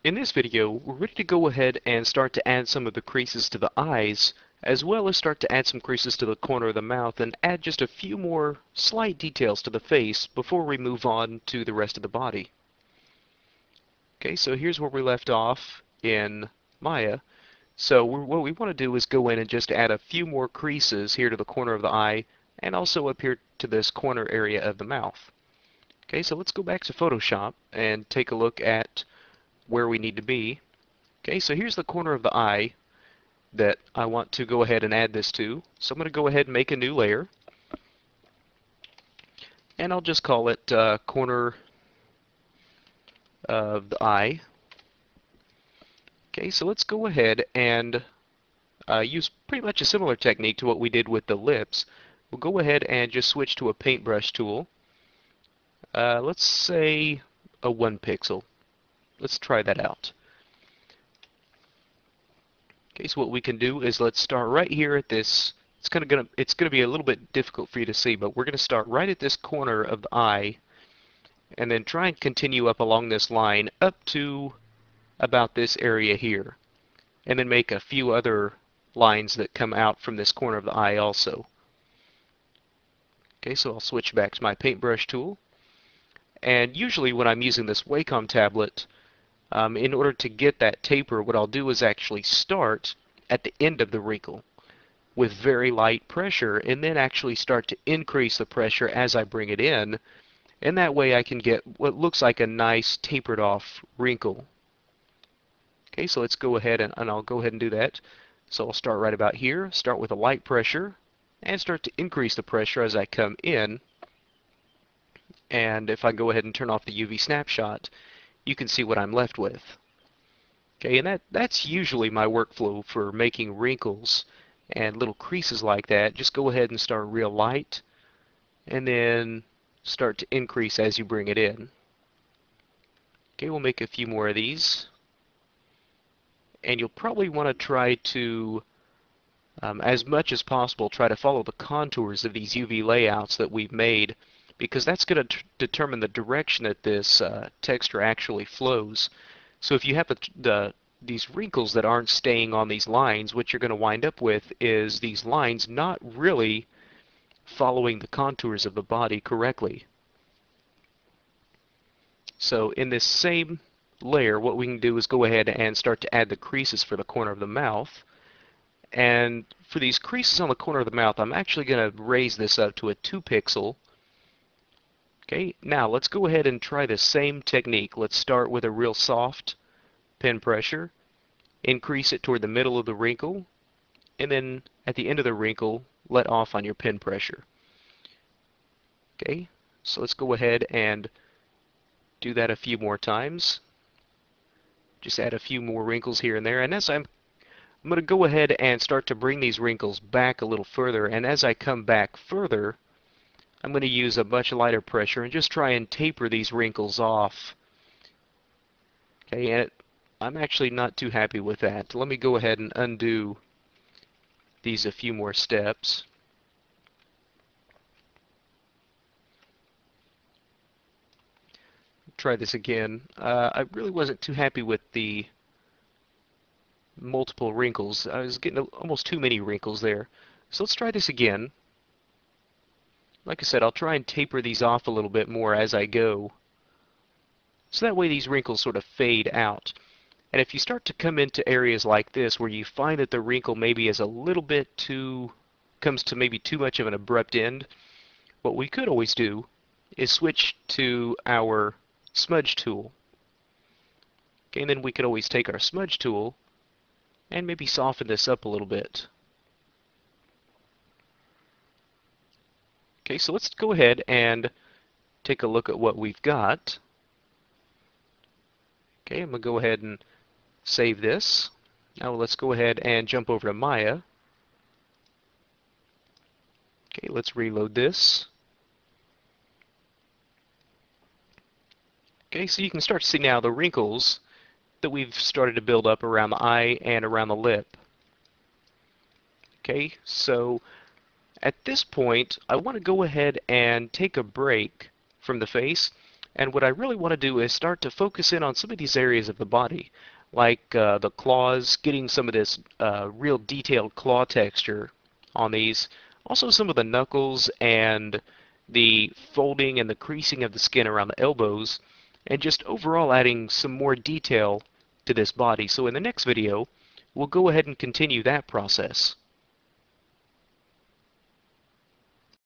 In this video, we're ready to go ahead and start to add some of the creases to the eyes, as well as start to add some creases to the corner of the mouth and add just a few more slight details to the face before we move on to the rest of the body. Okay, so here's where we left off in Maya. So what we want to do is go in and just add a few more creases here to the corner of the eye and also up here to this corner area of the mouth. Okay, so let's go back to Photoshop and take a look at where we need to be. Okay, so here's the corner of the eye that I want to go ahead and add this to. So I'm going to go ahead and make a new layer, and I'll just call it corner of the eye. Okay, so let's go ahead and use pretty much a similar technique to what we did with the lips. We'll go ahead and just switch to a paintbrush tool. Let's say a 1 pixel. Let's try that out. Okay, so what we can do is let's start right here at this. It's gonna be a little bit difficult for you to see, but we're gonna start right at this corner of the eye, and then try and continue up along this line up to about this area here, and then make a few other lines that come out from this corner of the eye also. Okay, so I'll switch back to my paintbrush tool, and usually when I'm using this Wacom tablet, in order to get that taper, what I'll do is actually start at the end of the wrinkle with very light pressure and then actually start to increase the pressure as I bring it in, and that way I can get what looks like a nice tapered off wrinkle. Okay, so let's go ahead and I'll go ahead and do that. So I'll start right about here, start with a light pressure, and start to increase the pressure as I come in. And if I go ahead and turn off the UV snapshot, you can see what I'm left with. Okay, and that's usually my workflow for making wrinkles and little creases like that. Just go ahead and start real light, and then start to increase as you bring it in. Okay, we'll make a few more of these. And you'll probably want to try to, as much as possible, try to follow the contours of these UV layouts that we've made, because that's going to determine the direction that this texture actually flows. So if you have these wrinkles that aren't staying on these lines, what you're going to wind up with is these lines not really following the contours of the body correctly. So in this same layer, what we can do is go ahead and start to add the creases for the corner of the mouth. And for these creases on the corner of the mouth, I'm actually going to raise this up to a 2 pixel. Okay, now let's go ahead and try the same technique. Let's start with a real soft pen pressure, increase it toward the middle of the wrinkle, and then at the end of the wrinkle, let off on your pen pressure. Okay, so let's go ahead and do that a few more times. Just add a few more wrinkles here and there, and as I'm going to go ahead and start to bring these wrinkles back a little further, and as I come back further, I'm going to use a much lighter pressure and just try and taper these wrinkles off. Okay, and I'm actually not too happy with that. Let me go ahead and undo these a few more steps. Try this again. I really wasn't too happy with the multiple wrinkles. I was getting almost too many wrinkles there. So let's try this again. Like I said, I'll try and taper these off a little bit more as I go, so that way these wrinkles sort of fade out. And if you start to come into areas like this where you find that the wrinkle maybe is a little bit comes to maybe too much of an abrupt end, what we could always do is switch to our smudge tool. Okay, and then we could always take our smudge tool and maybe soften this up a little bit. Okay, so let's go ahead and take a look at what we've got. Okay, I'm going to go ahead and save this. Now let's go ahead and jump over to Maya. Okay, let's reload this. Okay, so you can start to see now the wrinkles that we've started to build up around the eye and around the lip. Okay, so at this point, I want to go ahead and take a break from the face And what I really want to do is start to focus in on some of these areas of the body, like the claws, getting some of this real detailed claw texture on these. Also some of the knuckles and the folding and the creasing of the skin around the elbows, and just overall adding some more detail to this body. So in the next video, we'll go ahead and continue that process.